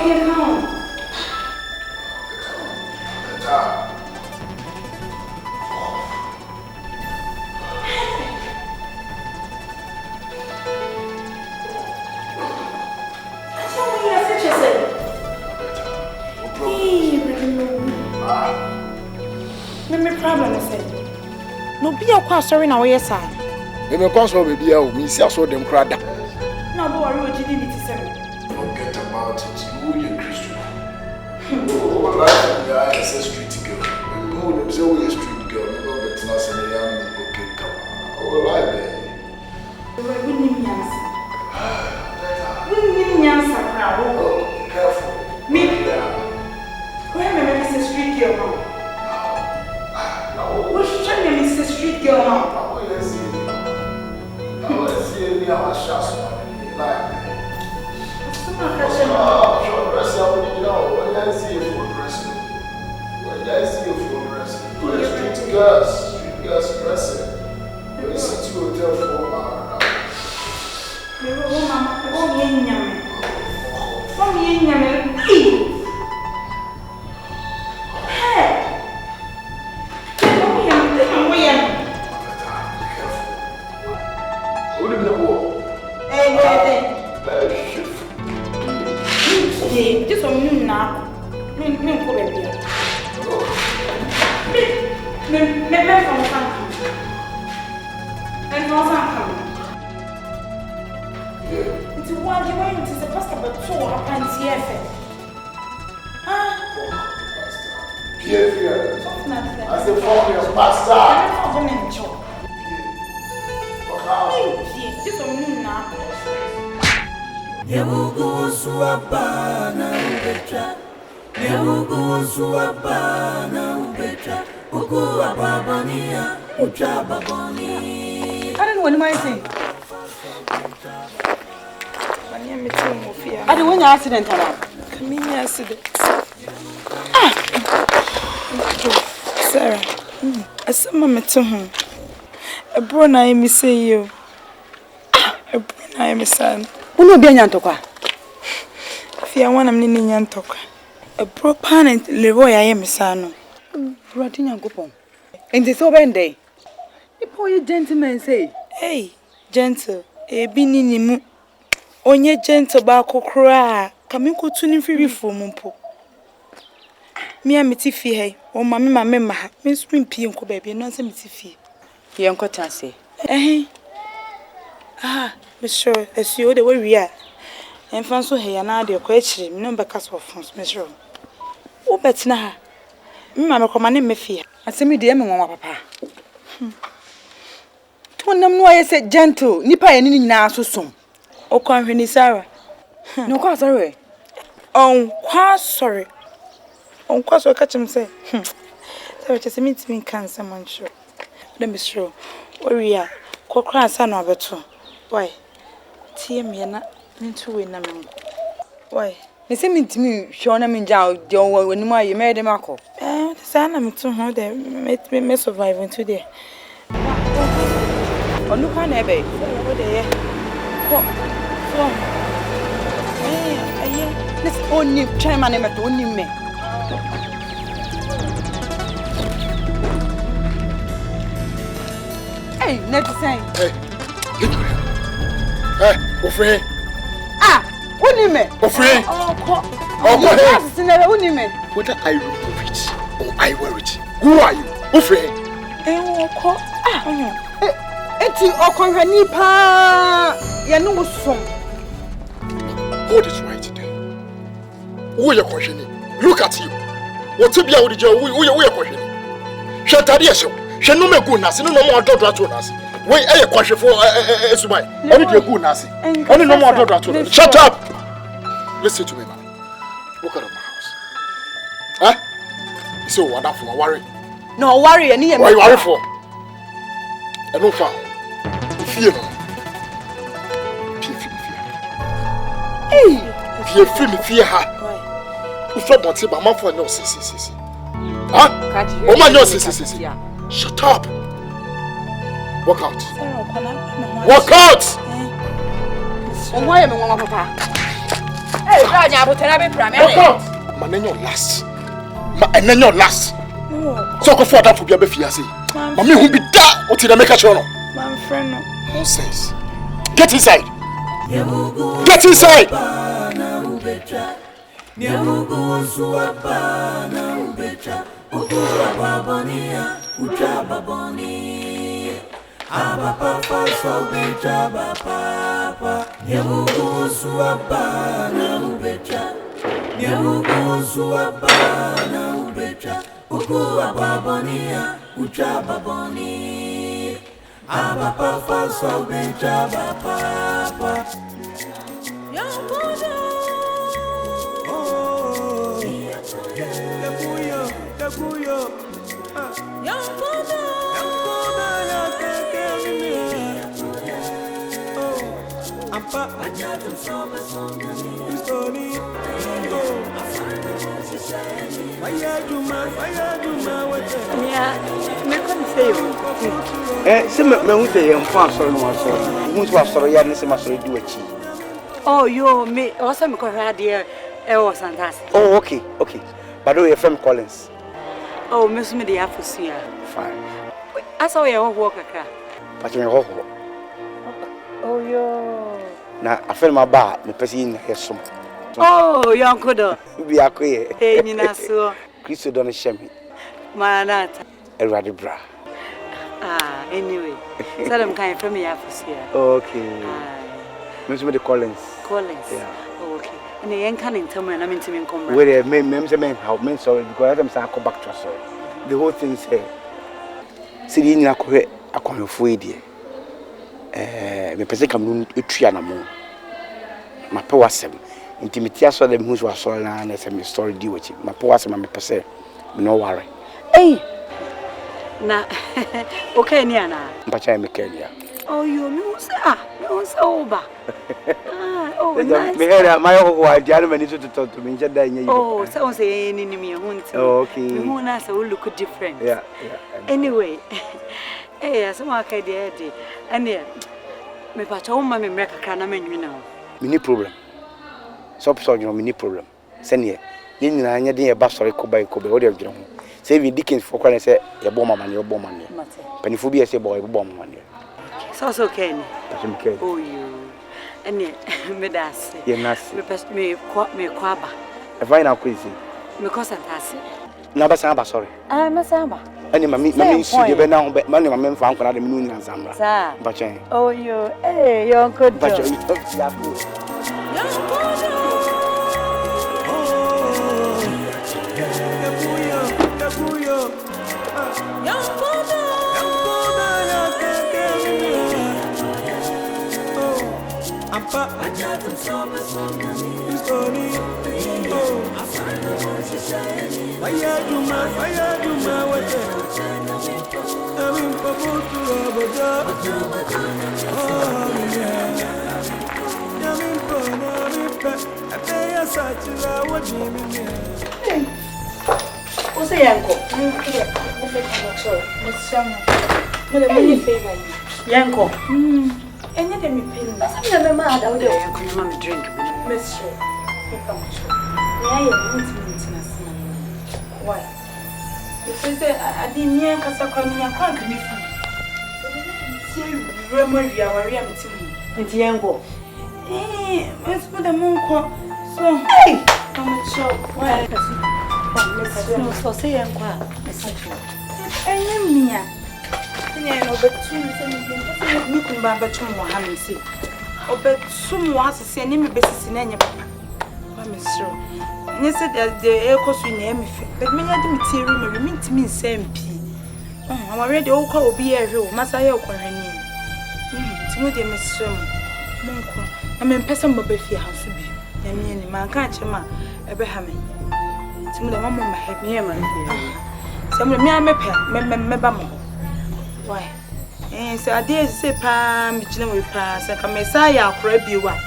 Okay, come. No be a quite sorry now, yes, sir. And of course, baby, I will see us all them crowd. No, but worry, what you need to say. Forget about it. You are Christian. Oh, life, yeah, it's a street girl. Oh, there's always a street girl. You know, but not saying I'm okay. Come on. Oh, life, baby. We need answer. We need answer, crowd. Oh, careful. Me? Where am I, Mr. Street Girl? What's your name, Mr. Street Girl? Let's see me how much shots on like. Short dress, I would know. When I see you for dressing. When I see you for dressing. Street girls dressing. When you sit to hotel for Just a minute now. Me go baby. Me from San. And from San. It's one you want to the pastor but so upon CF. Ah. I said, for your pastor. Just a minute now. Yabugo suabana ubetra. Yabugo suabana ubetra. Ugu ababania uchababoni. I don't know what am I saying. I don't want an accident around. Coming accident. Sarah, I said, Mamma to him. A brother, I may say you. A brother, I may son. Who will be an Yantoka? If you want a mini Yantoka. A bro parent, Leroy, I am a son. Rotten Yankopon. In this open day. The poor gentleman say, hey, gentle, a bininimu. Onye gentle bako cry. Coming to tune free for Mumpo. Me and Mitty Fee, or Mammy, my member, Miss Wimpy and Cobaby, and Nancy Mitty Fee. Yanko Tansi. Eh? Ah, Miss Sure, as you the way we are. And Fanso here and I, dear question, no backers of France, Miss Sure. Oh, but now, Mamma commanded me fear. I send me dear Mamma Papa. To them know I said gentle, Nippa and now so soon. Oh, Conrad Sarah. No, quite sorry. Oh, quite sorry. Oh, quite so catch him say. So just meet me cancer, man, sure. Let me show. Where we are. Cockran, son of a two. Why? Tear me and not into win. Why? They send me to me, Shona Minjao, Joe, when you made a marco. The son of me to her, they made me survive today. Oh, look on Abbey. What they are. Let's only try my name at only me. Hey, never say. Hey, get to him. Hey, Ofre. Ah, only me. Ofre. Oh, only me. Whether I remove it or I wear it, who are you? Ofre. It's Okonrani pa. You know what's wrong. Hold it right there. Who are you questioning? Look at you. What to be out of jail? Who are you questioning? Shatariaso. She no me good nasi. No more daughter to nasi. Wait, I question for Sumai. Only the good nasi. Only no more daughter to nasi. Shut up. Listen to me, man. Walk out of my house. Huh? You so wonderful. I worry. No worry. I need. What you worry for? I don't found. Fear. Hey. Fear her. If you want to, my mom for no see. Huh? Oh my no see. Shut up. Walk out. Walk out. Oh why am I Papa? Hey, Ranya, I will tell you, Pram. Man, then your last. And then your last. So go for that for your befiasi. Mammy who be that or to the make a channel. My friend. Nonsense. Get inside. Get inside. Oh, you me also me correct dear. Was fantastic. Oh, okay. But your friend Collins. Oh, Miss me the Afusia. Fine. I saw your walk a car. But you know. Oh, yo. Now, I feel my bar, me person here some. Oh, Yonkodo. Be a queer. Hey, Nina, so. Christo don't shame me. Manata. A radibra. Ah, anyway. Tell them kind from me Afusia. Okay. Miss me the Collins. Collins. Yeah. Okay. And the young canning tell me, and I'm into me come. Where the men how men sorry because I'm saying I come back to us. The whole thing is here. See, you know, I come for you. Me person come no etua na mo. Ma pe wasem. Intimity aso dem hu so aso na na say me story di wachi. Ma pe wasem me pese me no worry. Hey. Na okay ni ana. Mpacha me Kenya. Oh, you know, sir. No, sober. Oh, nice. Me hear my ho dia no to talk to me jada nya. Oh, so say any me hunting. Okay. Me hu na say we look different. Yeah. Anyway. Eh, so ma ka dey dey. Ane me pa chawo ma me mreka kra na menwina ho. Me ni problem. So you know me ni problem. Senior. Ye nyina anya den ye ba sori ko ba o de dwere ho. Say we Dickens for kwa say ye bo mama ne bo mama ne. Panifo bi ye say bo mama ne. So okay ni. Okay. Oh you. Ane me das. Ye nasi. Me kwaba. E fine na kwezi. Me kosantase. Na ba san ba sorry. Ah, me san ba. Ani mami si de be na ho be mani mami mfa nkona de menu nya zamra. Sa. Ba chen. Oh you. Eh, Yonkodo. Ba chen. Ya bu. What's a yanko? Yanko. And you can be paying. I'm never mad. I would have a drink. Miss you. Why? Because I didn't hear Casacrania. I can't be funny. Remember, you are real to me. And Yanko. Eh, let's put a moon call. So, hey, I'm not sure why. No, so say Yanko. I am Mia. I know, but two looking back at Mohammed. See, or bet some was a sending basis in any papa. I'm sure. And you said that the air cost we name me, but many of the material remain to me same pea. I'm already all call be a real Masaya or her name. Timothy, Miss Monko. I'm in person, but if you have to be, and me and man can't you, ma, Abraham. Some of the mamma have me, man. Some of me, I'm a pair, why? Eh, so I dare say, Pam, with pass, and come Messiah, crab you what?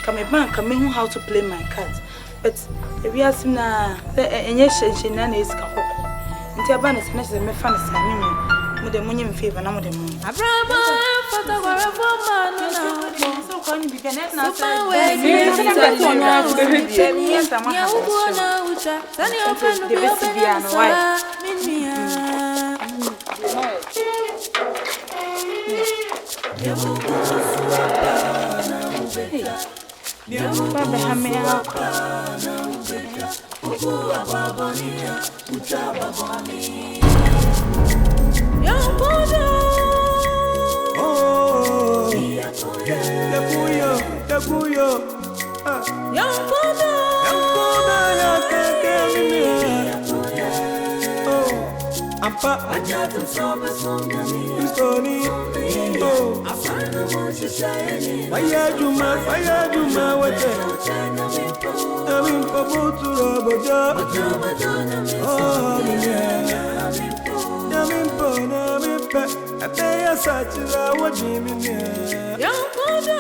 Come a bank, come in how to play my cards. But if you ask now, and yes, she none is Kahoko. And Tiaban is necessary, my fancy, Mude munye mfeva na mude munye. Abraba photographer for man na. So can you be connect na say. Ya ubona ucha. Sani ofenu bi obena sala. Minia. Baba hamea. Yonkodo. Oh, Yakuyo. Yonkodo. Ya keke. Oh, Ampa. Kristoni. Oh, Fire Juma, wete. Namin pabutu roboja. Oh, yeah. Namin pe. Ateya sachira wajimi. Yonkodo.